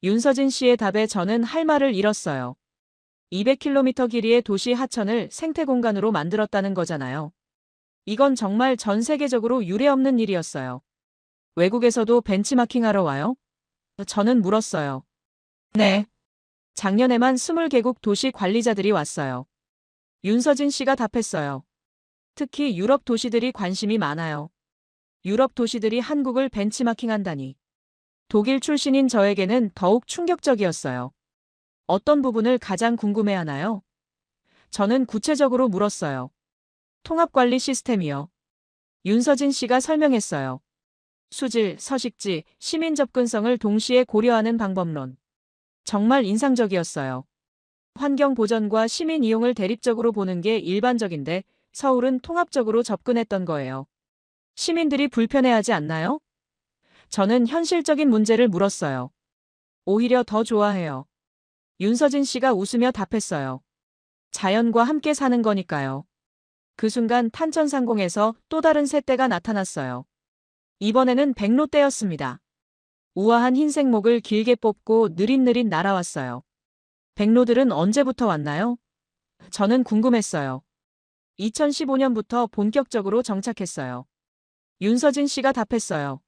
Speaker 1: 윤서진 씨의 답에 저는 할 말을 잃었어요. 200km 길이의 도시 하천을 생태 공간으로 만들었다는 거잖아요. 이건 정말 전 세계적으로 유례없는 일이었어요. 외국에서도 벤치마킹하러 와요? 저는 물었어요. 네. 작년에만 20개국 도시 관리자들이 왔어요. 윤서진 씨가 답했어요. 특히 유럽 도시들이 관심이 많아요. 유럽 도시들이 한국을 벤치마킹한다니. 독일 출신인 저에게는 더욱 충격적이었어요. 어떤 부분을 가장 궁금해하나요? 저는 구체적으로 물었어요. 통합관리 시스템이요. 윤서진 씨가 설명했어요. 수질, 서식지, 시민 접근성을 동시에 고려하는 방법론. 정말 인상적이었어요. 환경 보전과 시민 이용을 대립적으로 보는 게 일반적인데 서울은 통합적으로 접근했던 거예요. 시민들이 불편해하지 않나요? 저는 현실적인 문제를 물었어요. 오히려 더 좋아해요. 윤서진 씨가 웃으며 답했어요. 자연과 함께 사는 거니까요. 그 순간 탄천상공에서 또 다른 새떼가 나타났어요. 이번에는 백로떼였습니다. 우아한 흰색 목을 길게 뽑고 느릿느릿 날아왔어요. 백로들은 언제부터 왔나요? 저는 궁금했어요. 2015년부터 본격적으로 정착했어요. 윤서진 씨가 답했어요.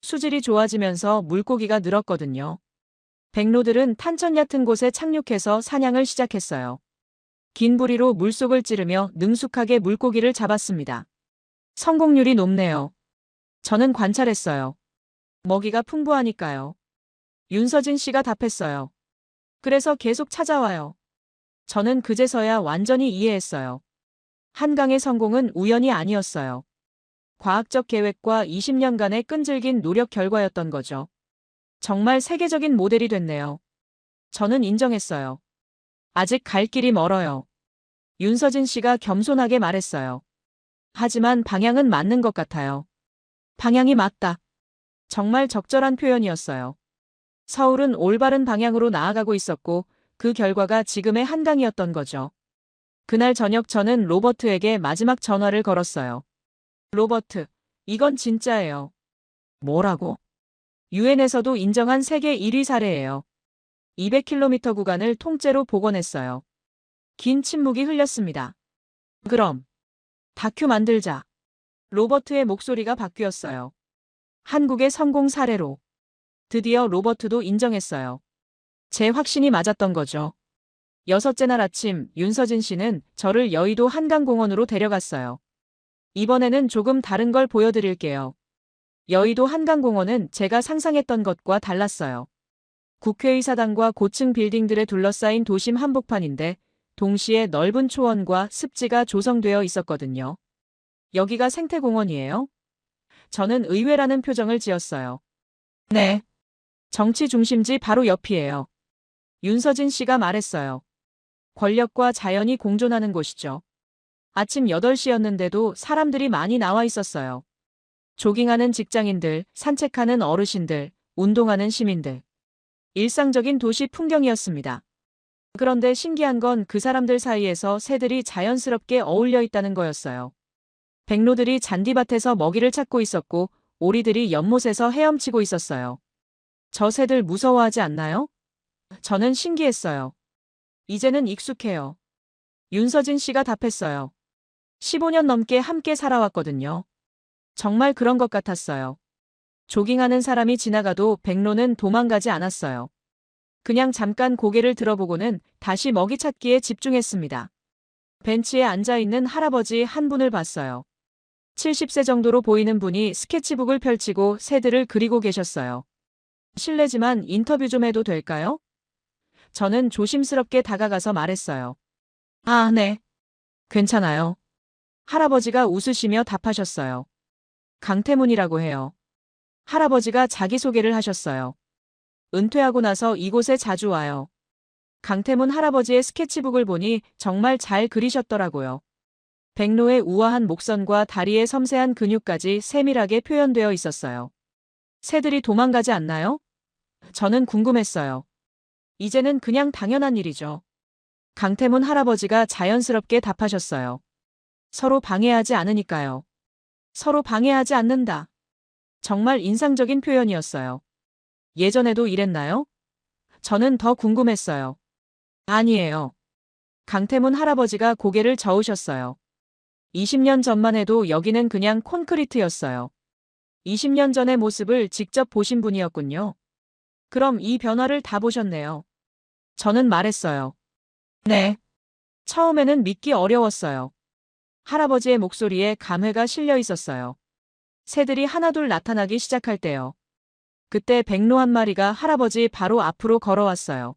Speaker 1: 수질이 좋아지면서 물고기가 늘었거든요. 백로들은 탄천 얕은 곳에 착륙해서 사냥을 시작했어요. 긴 부리로 물속을 찌르며 능숙하게 물고기를 잡았습니다. 성공률이 높네요. 저는 관찰했어요. 먹이가 풍부하니까요. 윤서진 씨가 답했어요. 그래서 계속 찾아와요. 저는 그제서야 완전히 이해했어요. 한강의 성공은 우연이 아니었어요. 과학적 계획과 20년간의 끈질긴 노력 결과였던 거죠. 정말 세계적인 모델이 됐네요. 저는 인정했어요. 아직 갈 길이 멀어요. 윤서진 씨가 겸손하게 말했어요. 하지만 방향은 맞는 것 같아요. 방향이 맞다. 정말 적절한 표현이었어요. 서울은 올바른 방향으로 나아가고 있었고 그 결과가 지금의 한강이었던 거죠. 그날 저녁 저는 로버트에게 마지막 전화를 걸었어요. 로버트, 이건 진짜예요. 뭐라고? 유엔에서도 인정한 세계 1위 사례예요. 200km 구간을 통째로 복원했어요. 긴 침묵이 흘렸습니다. 그럼 다큐 만들자. 로버트의 목소리가 바뀌었어요. 한국의 성공 사례로. 드디어 로버트도 인정했어요. 제 확신이 맞았던 거죠. 여섯째 날 아침 윤서진 씨는 저를 여의도 한강공원으로 데려갔어요. 이번에는 조금 다른 걸 보여드릴게요. 여의도 한강공원은 제가 상상했던 것과 달랐어요. 국회의사당과 고층 빌딩들에 둘러싸인 도심 한복판인데 동시에 넓은 초원과 습지가 조성되어 있었거든요. 여기가 생태공원이에요? 저는 의외라는 표정을 지었어요. 네. 정치 중심지 바로 옆이에요. 윤서진 씨가 말했어요. 권력과 자연이 공존하는 곳이죠. 아침 8시였는데도 사람들이 많이 나와 있었어요. 조깅하는 직장인들, 산책하는 어르신들, 운동하는 시민들. 일상적인 도시 풍경이었습니다. 그런데 신기한 건 그 사람들 사이에서 새들이 자연스럽게 어울려 있다는 거였어요. 백로들이 잔디밭에서 먹이를 찾고 있었고 오리들이 연못에서 헤엄치고 있었어요. 저 새들 무서워하지 않나요? 저는 신기했어요. 이제는 익숙해요. 윤서진 씨가 답했어요. 15년 넘게 함께 살아왔거든요. 정말 그런 것 같았어요. 조깅하는 사람이 지나가도 백로는 도망가지 않았어요. 그냥 잠깐 고개를 들어보고는 다시 먹이 찾기에 집중했습니다. 벤치에 앉아있는 할아버지 한 분을 봤어요. 70세 정도로 보이는 분이 스케치북을 펼치고 새들을 그리고 계셨어요. 실례지만 인터뷰 좀 해도 될까요? 저는 조심스럽게 다가가서 말했어요. 아, 네. 괜찮아요. 할아버지가 웃으시며 답하셨어요. 강태문이라고 해요. 할아버지가 자기소개를 하셨어요. 은퇴하고 나서 이곳에 자주 와요. 강태문 할아버지의 스케치북을 보니 정말 잘 그리셨더라고요. 백로의 우아한 목선과 다리의 섬세한 근육까지 세밀하게 표현되어 있었어요. 새들이 도망가지 않나요? 저는 궁금했어요. 이제는 그냥 당연한 일이죠. 강태문 할아버지가 자연스럽게 답하셨어요. 서로 방해하지 않으니까요. 서로 방해하지 않는다. 정말 인상적인 표현이었어요. 예전에도 이랬나요? 저는 더 궁금했어요. 아니에요. 강태문 할아버지가 고개를 저으셨어요. 20년 전만 해도 여기는 그냥 콘크리트였어요. 20년 전의 모습을 직접 보신 분이었군요. 그럼 이 변화를 다 보셨네요. 저는 말했어요. 네. 처음에는 믿기 어려웠어요. 할아버지의 목소리에 감회가 실려 있었어요. 새들이 하나둘 나타나기 시작할 때요. 그때 백로 한 마리가 할아버지 바로 앞으로 걸어왔어요.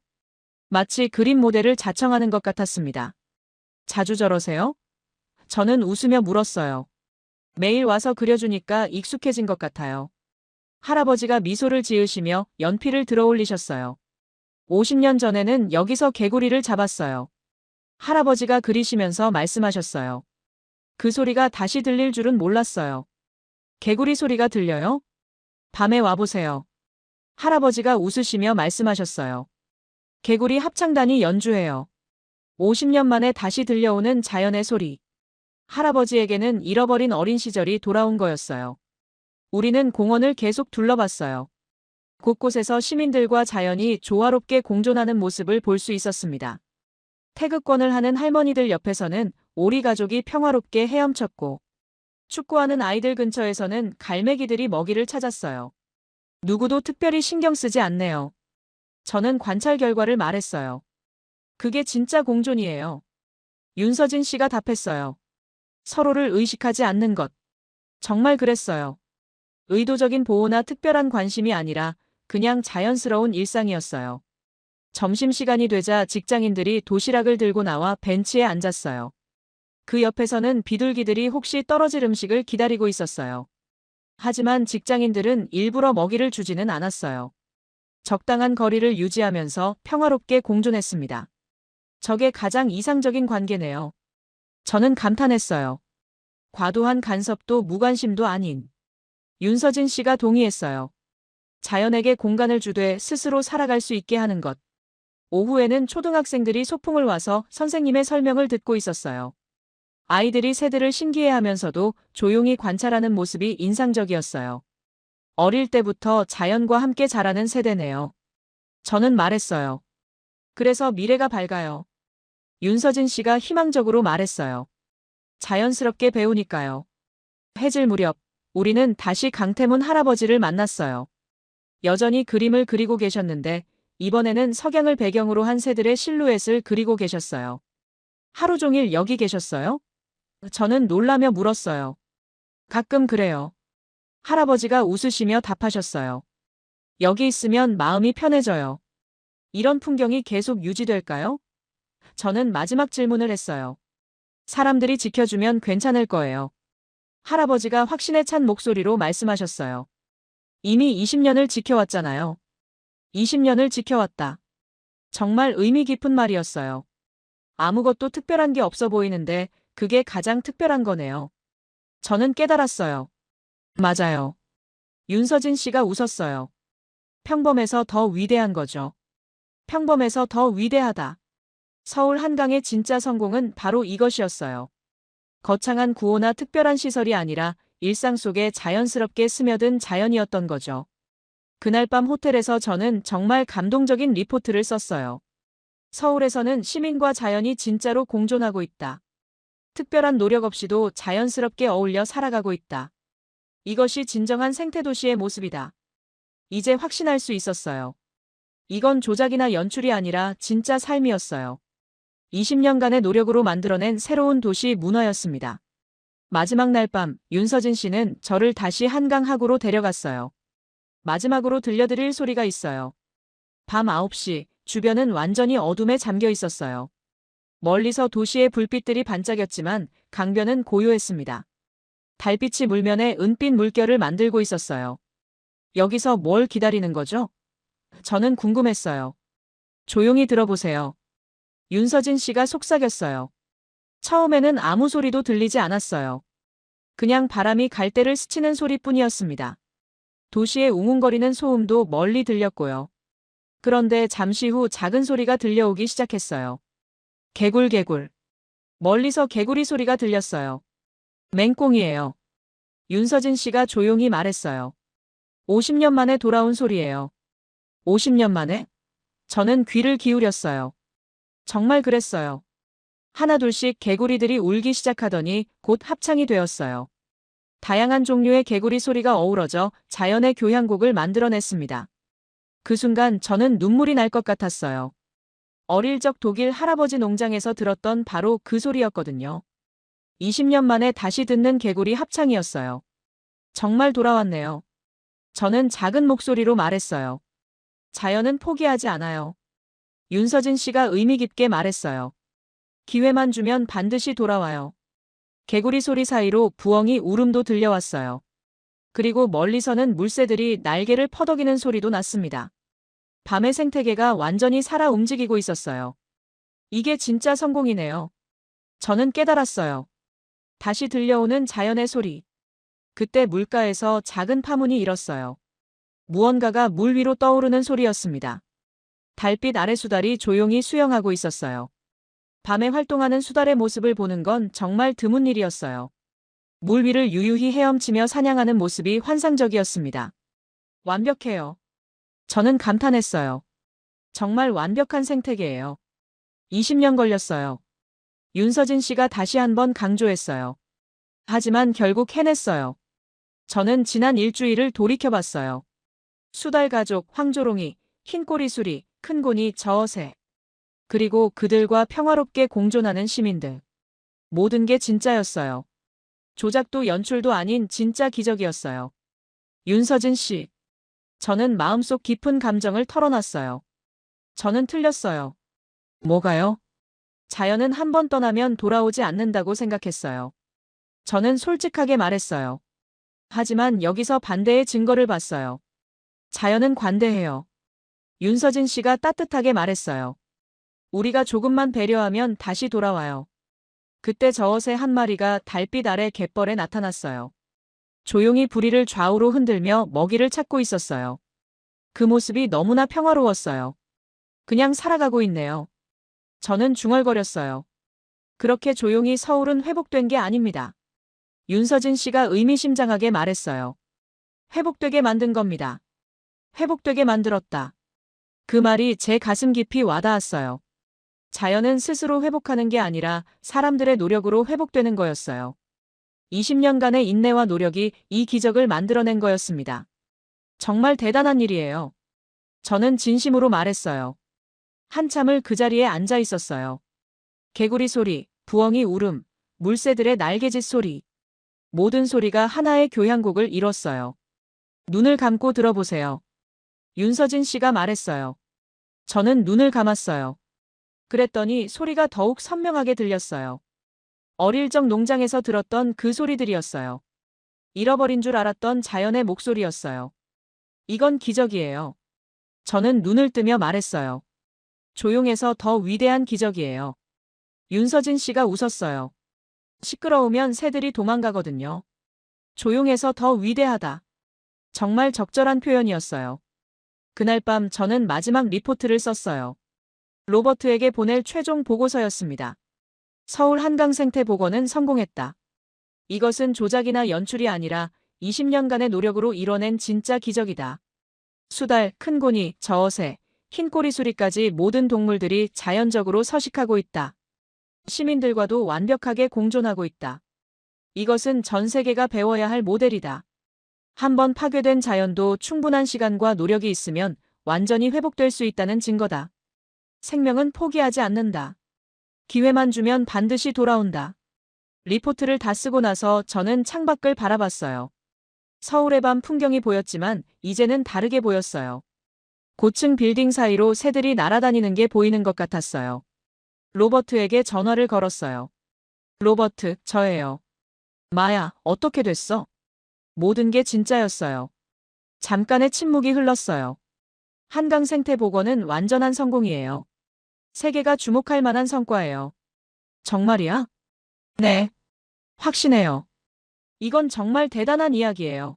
Speaker 1: 마치 그림 모델을 자청하는 것 같았습니다. 자주 저러세요? 저는 웃으며 물었어요. 매일 와서 그려주니까 익숙해진 것 같아요. 할아버지가 미소를 지으시며 연필을 들어 올리셨어요. 50년 전에는 여기서 개구리를 잡았어요. 할아버지가 그리시면서 말씀하셨어요. 그 소리가 다시 들릴 줄은 몰랐어요. 개구리 소리가 들려요? 밤에 와보세요. 할아버지가 웃으시며 말씀하셨어요. 개구리 합창단이 연주해요. 50년 만에 다시 들려오는 자연의 소리. 할아버지에게는 잃어버린 어린 시절이 돌아온 거였어요. 우리는 공원을 계속 둘러봤어요. 곳곳에서 시민들과 자연이 조화롭게 공존하는 모습을 볼 수 있었습니다. 태극권을 하는 할머니들 옆에서는 오리 가족이 평화롭게 헤엄쳤고, 축구하는 아이들 근처에서는 갈매기들이 먹이를 찾았어요. 누구도 특별히 신경 쓰지 않네요. 저는 관찰 결과를 말했어요. 그게 진짜 공존이에요. 윤서진 씨가 답했어요. 서로를 의식하지 않는 것. 정말 그랬어요. 의도적인 보호나 특별한 관심이 아니라 그냥 자연스러운 일상이었어요. 점심시간이 되자 직장인들이 도시락을 들고 나와 벤치에 앉았어요. 그 옆에서는 비둘기들이 혹시 떨어질 음식을 기다리고 있었어요. 하지만 직장인들은 일부러 먹이를 주지는 않았어요. 적당한 거리를 유지하면서 평화롭게 공존했습니다. 저게 가장 이상적인 관계네요. 저는 감탄했어요. 과도한 간섭도 무관심도 아닌. 윤서진 씨가 동의했어요. 자연에게 공간을 주되 스스로 살아갈 수 있게 하는 것. 오후에는 초등학생들이 소풍을 와서 선생님의 설명을 듣고 있었어요. 아이들이 새들을 신기해하면서도 조용히 관찰하는 모습이 인상적이었어요. 어릴 때부터 자연과 함께 자라는 세대네요. 저는 말했어요. 그래서 미래가 밝아요. 윤서진 씨가 희망적으로 말했어요. 자연스럽게 배우니까요. 해질 무렵, 우리는 다시 강태문 할아버지를 만났어요. 여전히 그림을 그리고 계셨는데, 이번에는 석양을 배경으로 한 새들의 실루엣을 그리고 계셨어요. 하루 종일 여기 계셨어요? 저는 놀라며 물었어요. 가끔 그래요. 할아버지가 웃으시며 답하셨어요. 여기 있으면 마음이 편해져요. 이런 풍경이 계속 유지될까요? 저는 마지막 질문을 했어요. 사람들이 지켜주면 괜찮을 거예요. 할아버지가 확신에 찬 목소리로 말씀하셨어요. 이미 20년을 지켜왔잖아요. 20년을 지켜왔다. 정말 의미 깊은 말이었어요. 아무것도 특별한 게 없어 보이는데 그게 가장 특별한 거네요. 저는 깨달았어요. 맞아요. 윤서진 씨가 웃었어요. 평범해서 더 위대한 거죠. 평범해서 더 위대하다. 서울 한강의 진짜 성공은 바로 이것이었어요. 거창한 구호나 특별한 시설이 아니라 일상 속에 자연스럽게 스며든 자연이었던 거죠. 그날 밤 호텔에서 저는 정말 감동적인 리포트를 썼어요. 서울에서는 시민과 자연이 진짜로 공존하고 있다. 특별한 노력 없이도 자연스럽게 어울려 살아가고 있다. 이것이 진정한 생태도시의 모습이다. 이제 확신할 수 있었어요. 이건 조작이나 연출이 아니라 진짜 삶이었어요. 20년간의 노력으로 만들어낸 새로운 도시 문화였습니다. 마지막 날 밤, 윤서진 씨는 저를 다시 한강 하구로 데려갔어요. 마지막으로 들려드릴 소리가 있어요. 밤 9시, 주변은 완전히 어둠에 잠겨 있었어요. 멀리서 도시의 불빛들이 반짝였지만 강변은 고요했습니다. 달빛이 물면에 은빛 물결을 만들고 있었어요. 여기서 뭘 기다리는 거죠? 저는 궁금했어요. 조용히 들어보세요. 윤서진 씨가 속삭였어요. 처음에는 아무 소리도 들리지 않았어요. 그냥 바람이 갈대를 스치는 소리뿐이었습니다. 도시의 웅웅거리는 소음도 멀리 들렸고요. 그런데 잠시 후 작은 소리가 들려오기 시작했어요. 개굴개굴. 멀리서 개구리 소리가 들렸어요. 맹꽁이에요. 윤서진 씨가 조용히 말했어요. 50년 만에 돌아온 소리예요. 50년 만에? 저는 귀를 기울였어요. 정말 그랬어요. 하나둘씩 개구리들이 울기 시작하더니 곧 합창이 되었어요. 다양한 종류의 개구리 소리가 어우러져 자연의 교향곡을 만들어냈습니다. 그 순간 저는 눈물이 날 것 같았어요. 어릴 적 독일 할아버지 농장에서 들었던 바로 그 소리였거든요. 20년 만에 다시 듣는 개구리 합창이었어요. 정말 돌아왔네요. 저는 작은 목소리로 말했어요. 자연은 포기하지 않아요. 윤서진 씨가 의미 깊게 말했어요. 기회만 주면 반드시 돌아와요. 개구리 소리 사이로 부엉이 울음도 들려왔어요. 그리고 멀리서는 물새들이 날개를 퍼덕이는 소리도 났습니다. 밤의 생태계가 완전히 살아 움직이고 있었어요. 이게 진짜 성공이네요. 저는 깨달았어요. 다시 들려오는 자연의 소리. 그때 물가에서 작은 파문이 일었어요. 무언가가 물 위로 떠오르는 소리였습니다. 달빛 아래 수달이 조용히 수영하고 있었어요. 밤에 활동하는 수달의 모습을 보는 건 정말 드문 일이었어요. 물 위를 유유히 헤엄치며 사냥하는 모습이 환상적이었습니다. 완벽해요. 저는 감탄했어요. 정말 완벽한 생태계예요. 20년 걸렸어요. 윤서진 씨가 다시 한번 강조했어요. 하지만 결국 해냈어요. 저는 지난 일주일을 돌이켜봤어요. 수달 가족, 황조롱이, 흰꼬리 수리, 큰고니, 저어새. 그리고 그들과 평화롭게 공존하는 시민들. 모든 게 진짜였어요. 조작도 연출도 아닌 진짜 기적이었어요. 윤서진 씨. 저는 마음속 깊은 감정을 털어놨어요. 저는 틀렸어요. 뭐가요? 자연은 한 번 떠나면 돌아오지 않는다고 생각했어요. 저는 솔직하게 말했어요. 하지만 여기서 반대의 증거를 봤어요. 자연은 관대해요. 윤서진 씨가 따뜻하게 말했어요. 우리가 조금만 배려하면 다시 돌아와요. 그때 저어새 한 마리가 달빛 아래 갯벌에 나타났어요. 조용히 부리를 좌우로 흔들며 먹이를 찾고 있었어요. 그 모습이 너무나 평화로웠어요. 그냥 살아가고 있네요. 저는 중얼거렸어요. 그렇게 조용히 서울은 회복된 게 아닙니다. 윤서진 씨가 의미심장하게 말했어요. 회복되게 만든 겁니다. 회복되게 만들었다. 그 말이 제 가슴 깊이 와닿았어요. 자연은 스스로 회복하는 게 아니라 사람들의 노력으로 회복되는 거였어요. 20년간의 인내와 노력이 이 기적을 만들어낸 거였습니다. 정말 대단한 일이에요. 저는 진심으로 말했어요. 한참을 그 자리에 앉아 있었어요. 개구리 소리, 부엉이 울음, 물새들의 날개짓 소리. 모든 소리가 하나의 교향곡을 이뤘어요. 눈을 감고 들어보세요. 윤서진 씨가 말했어요. 저는 눈을 감았어요. 그랬더니 소리가 더욱 선명하게 들렸어요. 어릴 적 농장에서 들었던 그 소리들이었어요. 잃어버린 줄 알았던 자연의 목소리였어요. 이건 기적이에요. 저는 눈을 뜨며 말했어요. 조용해서 더 위대한 기적이에요. 윤서진 씨가 웃었어요. 시끄러우면 새들이 도망가거든요. 조용해서 더 위대하다. 정말 적절한 표현이었어요. 그날 밤 저는 마지막 리포트를 썼어요. 로버트에게 보낼 최종 보고서였습니다. 서울 한강생태복원은 성공했다. 이것은 조작이나 연출이 아니라 20년간의 노력으로 이뤄낸 진짜 기적이다. 수달, 큰고니, 저어새, 흰꼬리 수리까지 모든 동물들이 자연적으로 서식하고 있다. 시민들과도 완벽하게 공존하고 있다. 이것은 전 세계가 배워야 할 모델이다. 한번 파괴된 자연도 충분한 시간과 노력이 있으면 완전히 회복될 수 있다는 증거다. 생명은 포기하지 않는다. 기회만 주면 반드시 돌아온다. 리포트를 다 쓰고 나서 저는 창밖을 바라봤어요. 서울의 밤 풍경이 보였지만 이제는 다르게 보였어요. 고층 빌딩 사이로 새들이 날아다니는 게 보이는 것 같았어요. 로버트에게 전화를 걸었어요. 로버트, 저예요. 마야, 어떻게 됐어? 모든 게 진짜였어요. 잠깐의 침묵이 흘렀어요. 한강생태복원은 완전한 성공이에요. 세계가 주목할 만한 성과예요. 정말이야? 네, 확신해요. 이건 정말 대단한 이야기예요.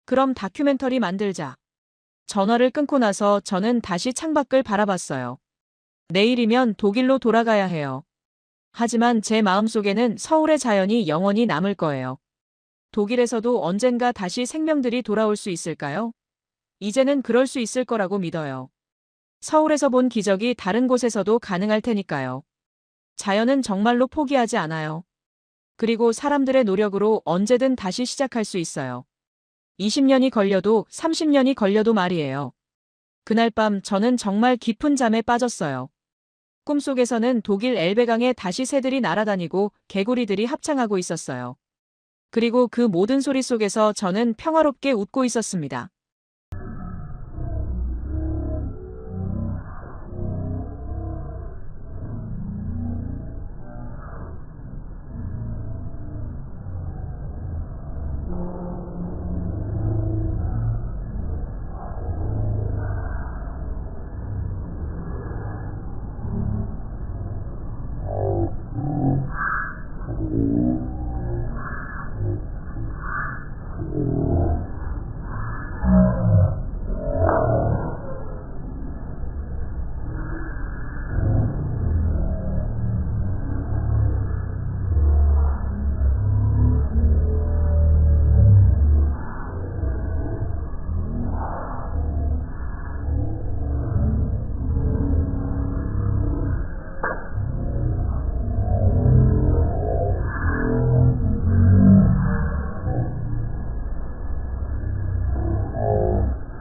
Speaker 1: 그럼 다큐멘터리 만들자. 전화를 끊고 나서 저는 다시 창밖을 바라봤어요. 내일이면 독일로 돌아가야 해요. 하지만 제 마음속에는 서울의 자연이 영원히 남을 거예요. 독일에서도 언젠가 다시 생명들이 돌아올 수 있을까요? 이제는 그럴 수 있을 거라고 믿어요. 서울에서 본 기적이 다른 곳에서도 가능할 테니까요. 자연은 정말로 포기하지 않아요. 그리고 사람들의 노력으로 언제든 다시 시작할 수 있어요. 20년이 걸려도 30년이 걸려도 말이에요. 그날 밤 저는 정말 깊은 잠에 빠졌어요. 꿈속에서는 독일 엘베강에 다시 새들이 날아다니고 개구리들이 합창하고 있었어요. 그리고 그 모든 소리 속에서 저는 평화롭게 웃고 있었습니다.